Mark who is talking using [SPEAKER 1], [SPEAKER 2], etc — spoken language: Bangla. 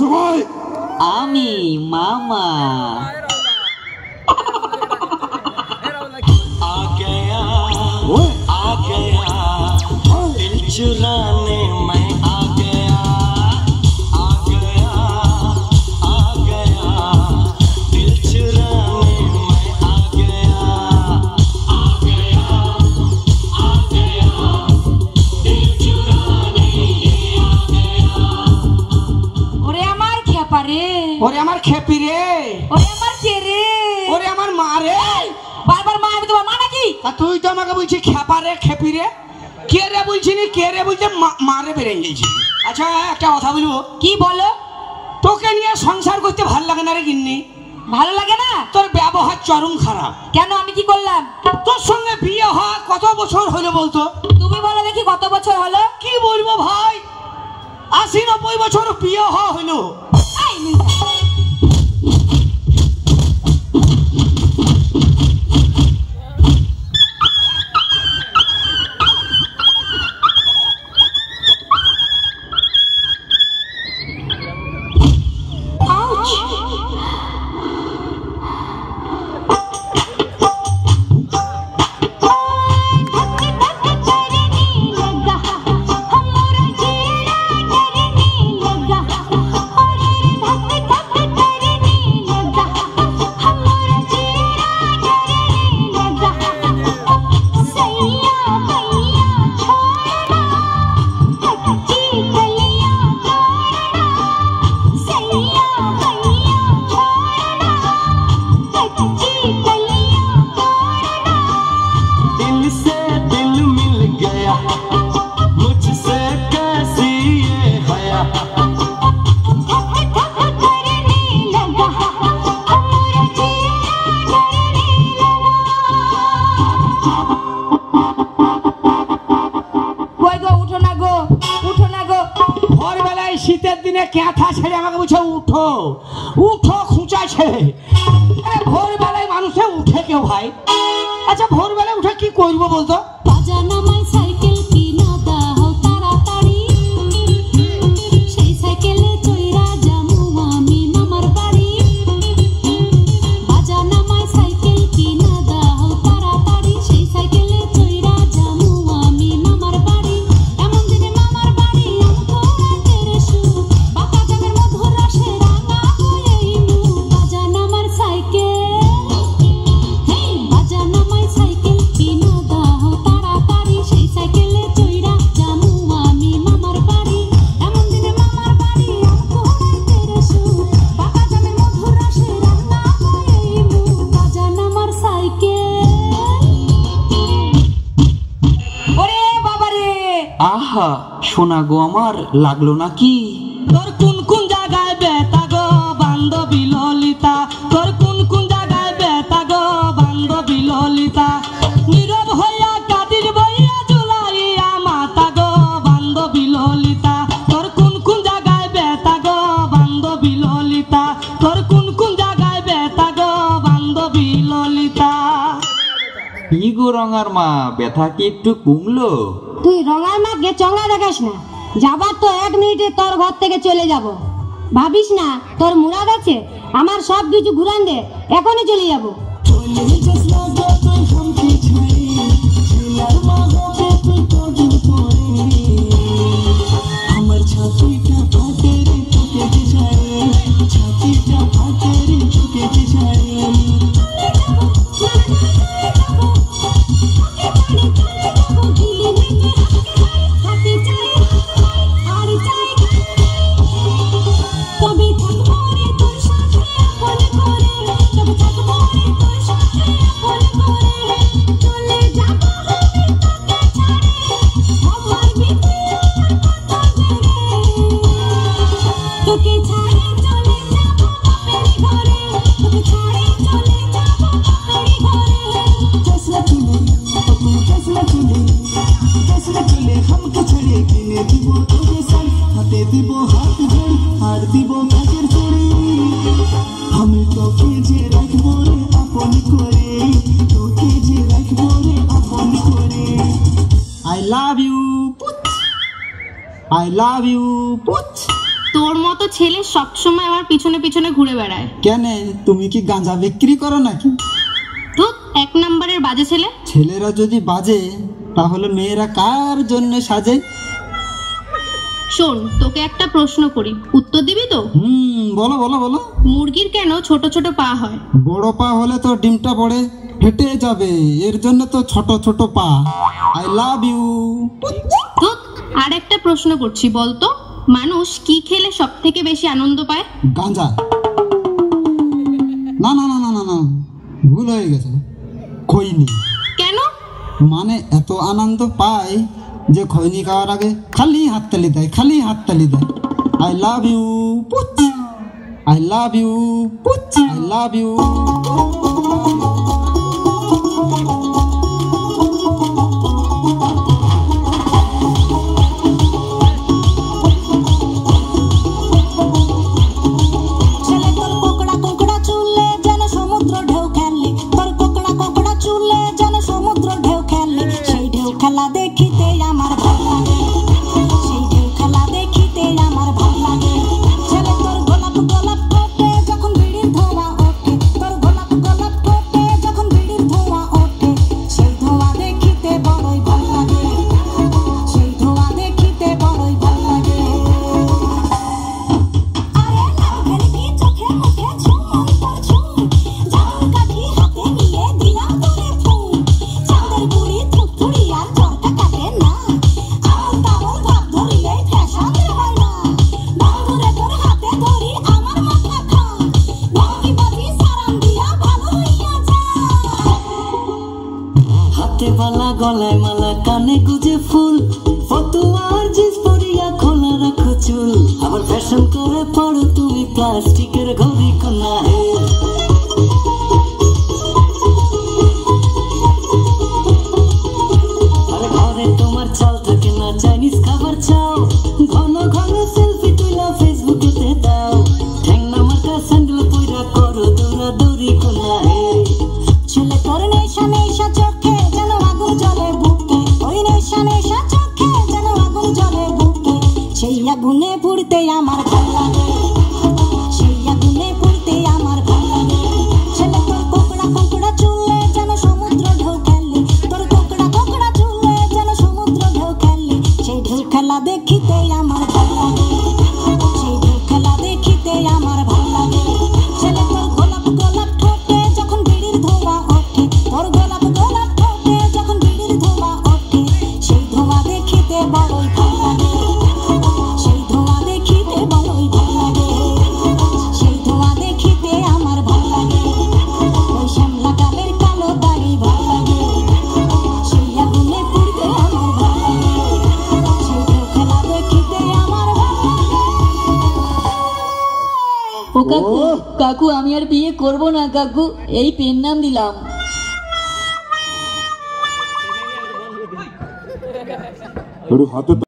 [SPEAKER 1] সবাই
[SPEAKER 2] আমি মামা दिल चुराने मैं आ गया दिल चुराने मैं आ गया दिल चुराने आ गया
[SPEAKER 3] ওরে আমার খেপা রে
[SPEAKER 4] ওরে আমার খেপি রে
[SPEAKER 3] ওরে আমার কে রে
[SPEAKER 4] ওরে আমার মা রে
[SPEAKER 3] বারবার মা আমি তোমার মা নাকি
[SPEAKER 4] তুই তো আমাকে বলছিস খেপা রে খেপি রে কে রে বলছি নি কে রে বলছে মারে বেরিয়ে গেছি। আচ্ছা একটা কথা বলবো
[SPEAKER 3] কি বলো
[SPEAKER 4] তোকে নিয়ে সংসার করতে ভালো লাগে না রে গিন্নি
[SPEAKER 3] ভালো লাগে না
[SPEAKER 4] তোর ব্যবহার চরম খারাপ
[SPEAKER 3] কেন আমি কি করলাম
[SPEAKER 4] তোর সঙ্গে বিয়ে হওয়া কত বছর হলো বলতো
[SPEAKER 3] তুমি বলো দেখি কত বছর হলো
[SPEAKER 4] কি বলবো ভাই 80-90 বছর বিয়ে হওয়া হলো শীতের দিনে ক্যাথা ছেড়ে আমাকে বলছে উঠো উঠো খুঁচা ছেড়ে ভোরবেলায় মানুষে উঠে কেউ ভাই আচ্ছা ভোরবেলায় উঠে কি করবো বলতো শোনা গো আমার লাগলো নাকি তোর কোন কোন জায়গায় বেতা গো বান্ধবী ললিতা তোর কোন কোন জায়গায় বেতা গো বান্ধবী ললিতা নীরব হইয়া কাটির বইয়া জুলাইয়া মাতা গো বান্ধবী ললিতা তোর কোন কোন জায়গায় বেতা গো বান্ধবী ললিতা তোর কোন কোন জায়গায় বেতা গো বান্ধবী ললিতা
[SPEAKER 2] কি গো রঙার মা ব্যথা কি একটু কমলো
[SPEAKER 5] তুই রঙার মাকে চঙ্গা দেখাস না যাবার তো 1 মিনিটে তোর ঘর থেকে চলে যাব ভাবিস না তোর মুরাদ আছে আমার সব কিছু ঘুরান দে এখনই চলে যাব আমার ছাতিটা ফাটের চোখে যায় ছাতিটা ফাটের চোখে যায় তবে থাকবো রে তোর সাথে আপন করে তবে থাকবো রে
[SPEAKER 1] love you I love you পুচ।
[SPEAKER 6] তোর মতো ছেলে সবসময় আমার পিছনে পিছনে ঘুরে বেড়ায়।
[SPEAKER 1] কেন, তুমি কি গাঁজা বিক্রি করো নাকি?
[SPEAKER 6] তো 1 নম্বরের বাজে ছেলে।
[SPEAKER 1] ছেলেরা যদি বাজে তাহলে মেয়েরা কার জন্য সাজে?
[SPEAKER 6] শোন, তোকে একটা প্রশ্ন করি, উত্তর দিবি তো?
[SPEAKER 1] বলো বলো বলো।
[SPEAKER 6] মুরগির কেন ছোট ছোট পা হয়?
[SPEAKER 1] বড় পা হলে তো ডিমটা পড়ে ফেটে যাবে, এর জন্য তো ছোট ছোট পা। I love you.
[SPEAKER 6] তো আর একটা প্রশ্ন করছি, বলতো মানুষ কি খেলে সব থেকে বেশি আনন্দ পায়?
[SPEAKER 1] গাঁজা। না না না না না না, ভুল হয়ে গেছে, খৈনি।
[SPEAKER 6] কেন?
[SPEAKER 1] মানে এত আনন্দ পায় যে খৈনি খাওয়ার আগে খালি হাততালি দেয়, খালি হাততালি দেয়। আই লাভ ইউ পুচ, আই লাভ ইউ পুচ, আই লাভ ইউ।
[SPEAKER 7] খেলা দেখিতে আমার ভালো লাগে, সেই ঢেউ খেলা দেখিতে আমার ভালো লাগে। ছেলে তোর গোলাপ গোলাপ ফোটে যখন বিড়ির ধোঁয়া ওঠে, তোর গোলাপ গোলাপ ফোটে যখন বিড়ির ধোঁয়া ওঠে, সেই ধোঁয়া দেখিতে বড়ই ভালো লাগে, সেই ধোঁয়া দেখিতে বড়ই ভালো লাগে। আরে লাল ভেলকি চোখে মুখে ঝুমন তোর ঝুম, জাদুর কাঠি হাতে নিয়ে দিলাম তোরে ফুল, চাঁদের বুড়ি থুথুড়ি আর চরকা কাটে না, আমল তামল ভাব ধরিলে ফ্যাশন হয় না, বন্ধুরে তোর হাতে ধরি আমার মাথা খা, ভঙ্গি বাজি সারাম দিয়া ভালো হইয়া যা।
[SPEAKER 4] হাতে বালা গলায় মালা কানে গুজে ফুল, ফতুয়া আর জিন্স পরিয়া খোলা রাখো চুল, আবার ফ্যাশন করে পড়ো তুমি প্লাস্টিকের ঘড়ি কোনা হে। আরে ঘরে তোমার চাল থাকে না, চাইনিজ খাবার চাও, ঘন ঘন সেলফি তুলা ফেসবুকেতে দাও, ঠ্যাংনা মার্কা স্যান্ডেল পইরা করো দৌড়া দৌড়ি কোনা হে।
[SPEAKER 7] ছেলে তোর নেশা নেশা চোখে যেন আগুন জ্বলে বুকে, ওই নেশা নেশা চোখে যেন আগুন জ্বলে বুকে, সেই আগুনে পুড়তে আমার ভালো লাগে, সেই আগুনে পুড়তে আমার ভালো লাগে। ছেলে তোর কোকড়া কোকড়া চুলে যেন সমুদ্র ঢেউ খেলে, তোর কোকড়া কোকড়া চুলে যেন সমুদ্র ঢেউ খেলে, সেই ঢেউ খেলা দেখিতে আমার ভালো লাগে, সেই ঢেউ খেলা দেখিতে আমার ভালো লাগে। ছেলে তোর গোলাপ গোলাপ ঠোঁটে যখন বিড়ির ধোঁয়া ওঠে, তোর গোলাপ গোলাপ ঠোঁটে যখন বিড়ির ধোঁয়া ওঠে, সেই ধোঁয়া দেখিতে বড়ই ভালো লাগে, সেই ধোঁয়া দেখিতে বড়ই ভালো লাগে, সেই ধোঁয়া দেখিতে আমার ভালো লাগে। ওই শ্যামলা কালের কালো দাড়ি ভালো লাগে, সেই আগুনে পুড়তে আমার ভালো লাগে, সেই ঢেউ খেলা দেখিতে আমার ভালো লাগে।
[SPEAKER 8] ও কাকু, কাকু আমি আর বিয়ে করব না কাকু, এই পেন নাম দিলাম।
[SPEAKER 9] হাতে